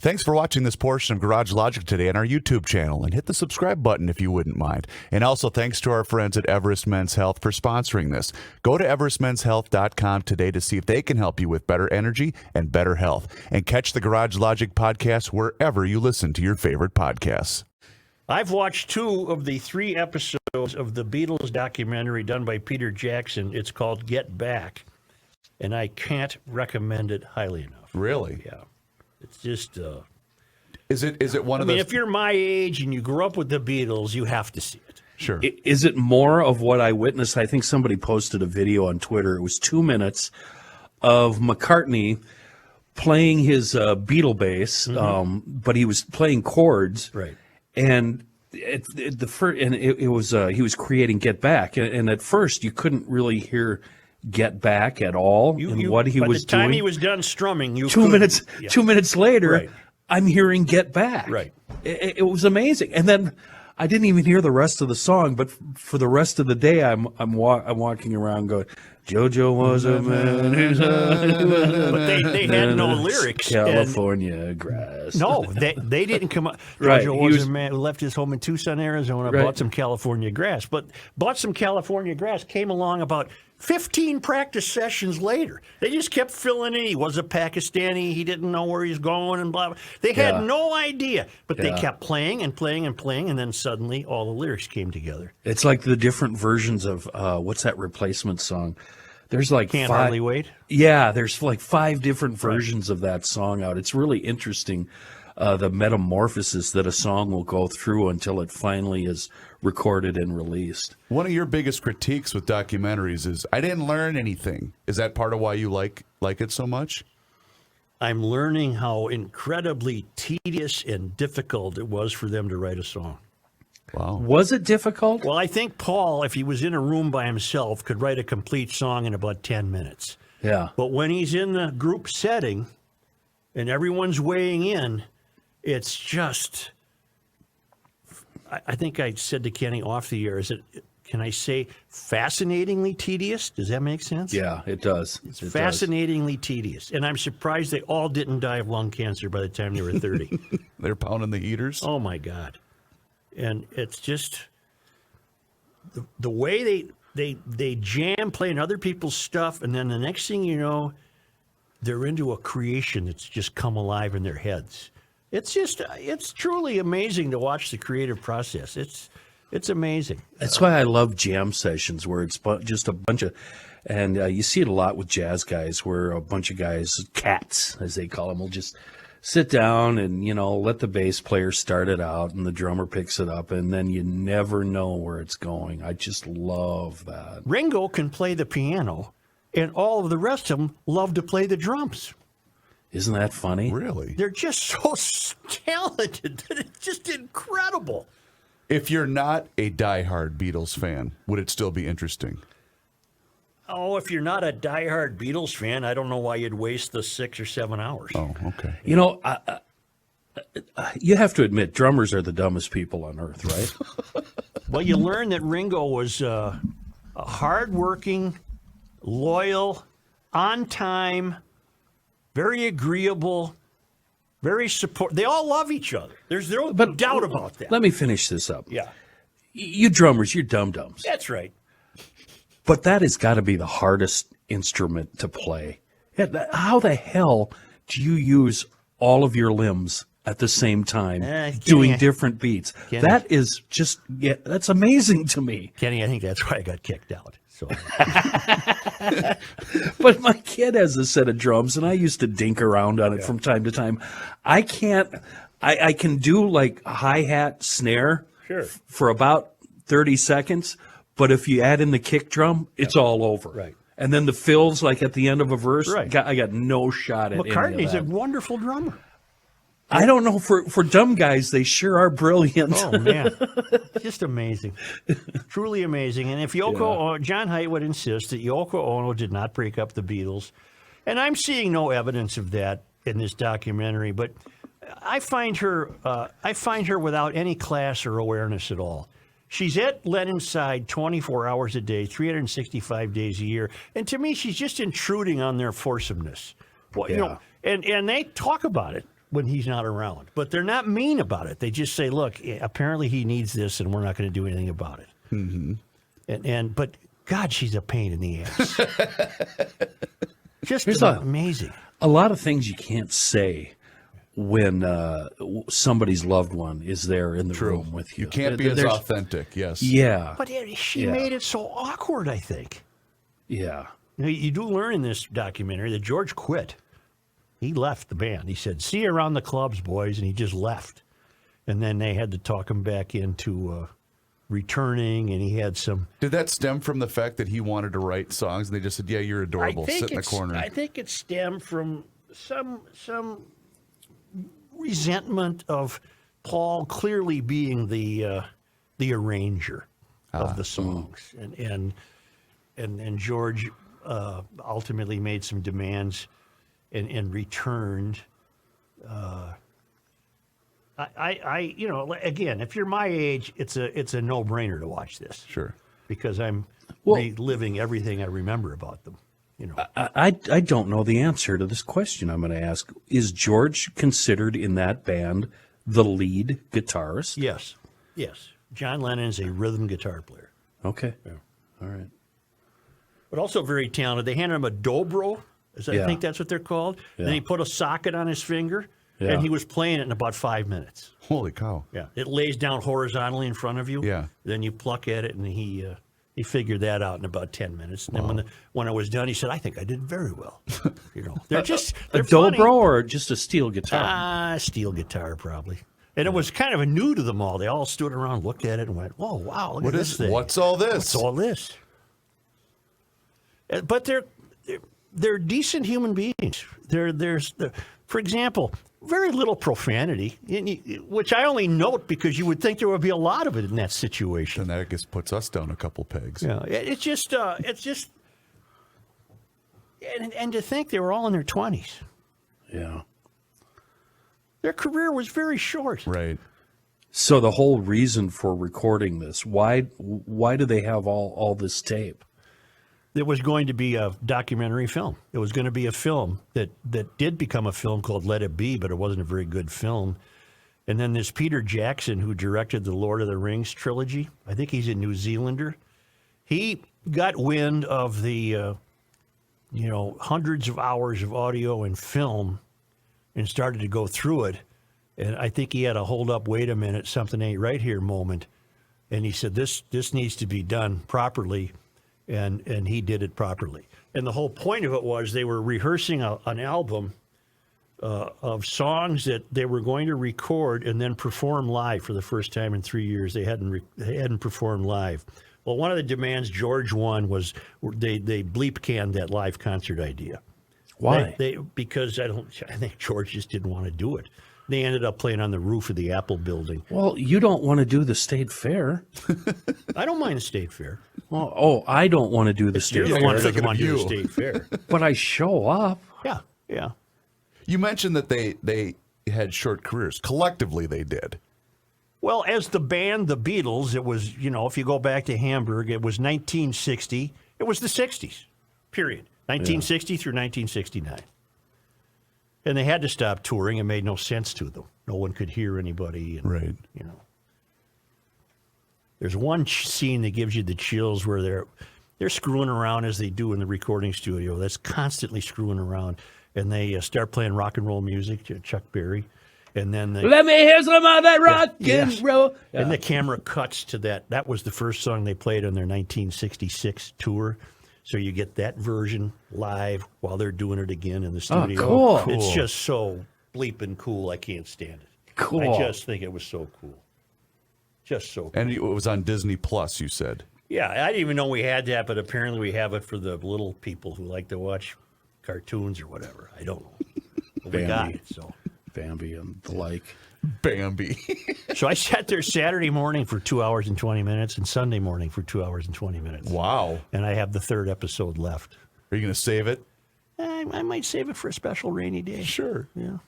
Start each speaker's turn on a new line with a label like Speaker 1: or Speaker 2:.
Speaker 1: Thanks for watching this portion of Garage Logic today on our YouTube channel, and hit the subscribe button if you wouldn't mind. And also thanks to our friends at Everest Men's Health for sponsoring this. Go to everestmenshealth.com today to see if they can help you with better energy and better health. And catch the Garage Logic podcast wherever you listen to your favorite podcasts.
Speaker 2: I've watched 2 of the 3 episodes of the Beatles documentary done by Peter Jackson. It's called Get Back, and I can't recommend it highly enough.
Speaker 1: Really?
Speaker 2: Yeah. It's just...
Speaker 1: Is it one of those...
Speaker 2: if you're my age and you grew up with the Beatles, you have to see it.
Speaker 1: Sure.
Speaker 3: Is it more of what I witnessed? I think somebody posted a video on Twitter. It was 2 minutes of McCartney playing his Beatle bass, but he was playing chords.
Speaker 2: Right.
Speaker 3: And it was he was creating Get Back, and at first you couldn't really hear Get Back at all and what he was doing.
Speaker 2: By the time he was done strumming, you
Speaker 3: 2 minutes. Yeah. 2 minutes later,
Speaker 2: right.
Speaker 3: I'm hearing Get Back.
Speaker 2: Right.
Speaker 3: It was amazing, and then I didn't even hear the rest of the song. But for the rest of the day, I'm walking around going, JoJo was a man who's
Speaker 2: but they had no lyrics.
Speaker 3: California grass.
Speaker 2: No, they didn't come up.
Speaker 3: Right.
Speaker 2: JoJo was a man who left his home in Tucson, Arizona,
Speaker 3: Right.
Speaker 2: bought some California grass. But bought some California grass came along about 15 practice sessions later. They just kept filling in. He was a Pakistani. He didn't know where he's going and blah, blah. They had no idea. But they kept playing and playing and playing, and then suddenly all the lyrics came together.
Speaker 3: It's like the different versions of, what's that Replacement song? There's like
Speaker 2: Can't
Speaker 3: 5.
Speaker 2: Hardly Wait?
Speaker 3: Yeah, there's like 5 different versions of that song out. It's really interesting, the metamorphosis that a song will go through until it finally is recorded and released.
Speaker 1: One of your biggest critiques with documentaries is, I didn't learn anything. Is that part of why you like it so much?
Speaker 2: I'm learning how incredibly tedious and difficult it was for them to write a song.
Speaker 1: Wow.
Speaker 3: Was it difficult?
Speaker 2: Well, I think Paul, if he was in a room by himself, could write a complete song in about 10 minutes.
Speaker 3: Yeah.
Speaker 2: But when he's in the group setting and everyone's weighing in, it's just... I think I said to Kenny off the air, can I say fascinatingly tedious? Does that make sense?
Speaker 3: Yeah, it does.
Speaker 2: It's fascinatingly tedious. And I'm surprised they all didn't die of lung cancer by the time they were 30.
Speaker 1: They're pounding the heaters?
Speaker 2: Oh, my God. And it's just the way they jam playing other people's stuff, and then the next thing you know, they're into a creation that's just come alive in their heads. It's truly amazing to watch the creative process. It's amazing.
Speaker 3: That's why I love jam sessions where it's just a bunch of, and you see it a lot with jazz guys where a bunch of guys, cats as they call them, will just sit down and, let the bass player start it out and the drummer picks it up, and then you never know where it's going. I just love that.
Speaker 2: Ringo can play the piano, and all of the rest of them love to play the drums.
Speaker 3: Isn't that funny?
Speaker 1: Really?
Speaker 2: They're just so talented that it's just incredible.
Speaker 1: If you're not a diehard Beatles fan, would it still be interesting?
Speaker 2: Oh, if you're not a diehard Beatles fan, I don't know why you'd waste the 6 or 7 hours.
Speaker 1: Oh, okay.
Speaker 3: You have to admit, drummers are the dumbest people on earth, right?
Speaker 2: Well, you learn that Ringo was a hardworking, loyal, on time, very agreeable, very support. They all love each other. There's no doubt about that.
Speaker 3: Let me finish this up.
Speaker 2: Yeah.
Speaker 3: You drummers, you're dum-dums.
Speaker 2: That's right.
Speaker 3: But that has got to be the hardest instrument to play. How the hell do you use all of your limbs at the same time doing different beats?
Speaker 2: Kenny.
Speaker 3: That is just, that's amazing to me.
Speaker 2: Kenny, I think that's why I got kicked out. So.
Speaker 3: But my kid has a set of drums, and I used to dink around on it from time to time. I can do like a hi-hat snare for about 30 seconds, but if you add in the kick drum, it's all over.
Speaker 2: Right.
Speaker 3: And then the fills, like at the end of a verse,
Speaker 2: Right.
Speaker 3: I got no shot at any of
Speaker 2: McCartney's
Speaker 3: that.
Speaker 2: a wonderful drummer.
Speaker 3: I don't know, for dumb guys, they sure are brilliant.
Speaker 2: Oh, man. Just amazing. Truly amazing. And if John Haidt would insist that Yoko Ono did not break up the Beatles, and I'm seeing no evidence of that in this documentary, but I find her without any class or awareness at all. She's at Lennon's side 24 hours a day, 365 days a year. And to me, she's just intruding on their forsomeness. Well, and they talk about it. when he's not around. But they're not mean about it. They just say, look, apparently he needs this and we're not going to do anything about it. Mm-hmm. But God, she's a pain in the ass. Just amazing.
Speaker 3: A lot of things you can't say when somebody's loved one is there in the room with you.
Speaker 1: You can't be as authentic, yes.
Speaker 3: Yeah.
Speaker 2: But she made it so awkward, I think.
Speaker 3: Yeah.
Speaker 2: You do learn in this documentary that George quit. He left the band. He said, see you around the clubs, boys, and he just left. And then they had to talk him back into returning, and he had some...
Speaker 1: Did that stem from the fact that he wanted to write songs, and they just said, yeah, you're adorable, sit in the corner?
Speaker 2: I think it stemmed from some resentment of Paul clearly being the arranger of the songs. And George ultimately made some demands and returned. Again, if you're my age, it's a no-brainer to watch this.
Speaker 1: Sure.
Speaker 2: Because I'm reliving everything I remember about them.
Speaker 3: I don't know the answer to this question I'm going to ask. Is George considered in that band the lead guitarist?
Speaker 2: Yes. John Lennon is a rhythm guitar player.
Speaker 3: Okay. Yeah. All right.
Speaker 2: But also very talented. They handed him a dobro. I think that's what they're called.
Speaker 3: Yeah.
Speaker 2: Then he put a socket on his finger, and he was playing it in about 5 minutes.
Speaker 1: Holy cow.
Speaker 2: Yeah. It lays down horizontally in front of you.
Speaker 1: Yeah.
Speaker 2: Then you pluck at it, and he figured that out in about 10 minutes. And then when I was done, he said, I think I did very well. They're
Speaker 3: a
Speaker 2: funny.
Speaker 3: dobro or just a steel guitar?
Speaker 2: Steel guitar, probably. And it was kind of a new to them all. They all stood around, looked at it, and went, "Oh, wow, look at this thing.
Speaker 1: What's all this?
Speaker 2: What's all this?" But they're decent human beings. For example, very little profanity, which I only note because you would think there would be a lot of it in that situation.
Speaker 1: And that, I guess, puts us down a couple pegs.
Speaker 2: Yeah, it's just, and to think they were all in their 20s.
Speaker 3: Yeah.
Speaker 2: Their career was very short.
Speaker 1: Right.
Speaker 3: So the whole reason for recording this, why do they have all this tape?
Speaker 2: There was going to be a documentary film. It was going to be a film that did become a film called Let It Be, but it wasn't a very good film. And then this Peter Jackson, who directed the Lord of the Rings trilogy, I think he's a New Zealander. He got wind of the, hundreds of hours of audio and film and started to go through it. And I think he had a hold up, wait a minute, something ain't right here moment. And he said, this needs to be done properly. And he did it properly. And the whole point of it was they were rehearsing an album of songs that they were going to record and then perform live for the first time in 3 years. They hadn't performed live. Well, one of the demands George won was they bleep canned that live concert idea.
Speaker 3: Why?
Speaker 2: Because I think George just didn't want to do it. They ended up playing on the roof of the Apple building.
Speaker 3: Well, you don't want to do the state fair.
Speaker 2: I don't mind the state fair.
Speaker 3: I don't want to do the state
Speaker 2: You're
Speaker 3: fair.
Speaker 2: the one that doesn't want to do the state fair.
Speaker 3: But I show up.
Speaker 2: Yeah.
Speaker 1: You mentioned that they had short careers. Collectively, they did.
Speaker 2: Well, as the band, the Beatles, it was, if you go back to Hamburg, it was 1960. It was the 60s, period. 1960 through 1969. And they had to stop touring. It made no sense to them. No one could hear anybody. And,
Speaker 1: right.
Speaker 2: There's one scene that gives you the chills where they're screwing around as they do in the recording studio. That's constantly screwing around. And they start playing rock and roll music to Chuck Berry. And then
Speaker 3: let me hear some of that rock and roll. Yeah.
Speaker 2: And the camera cuts to that. That was the first song they played on their 1966 tour. So you get that version live while they're doing it again in the studio.
Speaker 3: Oh, cool.
Speaker 2: It's just so bleeping cool. I can't stand it.
Speaker 3: Cool.
Speaker 2: I just think it was so cool. Just so cool.
Speaker 1: And it was on Disney Plus, you said.
Speaker 2: Yeah, I didn't even know we had that, but apparently we have it for the little people who like to watch cartoons or whatever. I don't know. But we got it, so.
Speaker 3: Bambi and the like.
Speaker 1: Bambi.
Speaker 2: So I sat there Saturday morning for 2 hours and 20 minutes and Sunday morning for 2 hours and 20 minutes.
Speaker 1: Wow.
Speaker 2: And I have the third episode left.
Speaker 1: Are you going to save it?
Speaker 2: I might save it for a special rainy day.
Speaker 1: Sure.
Speaker 2: Yeah.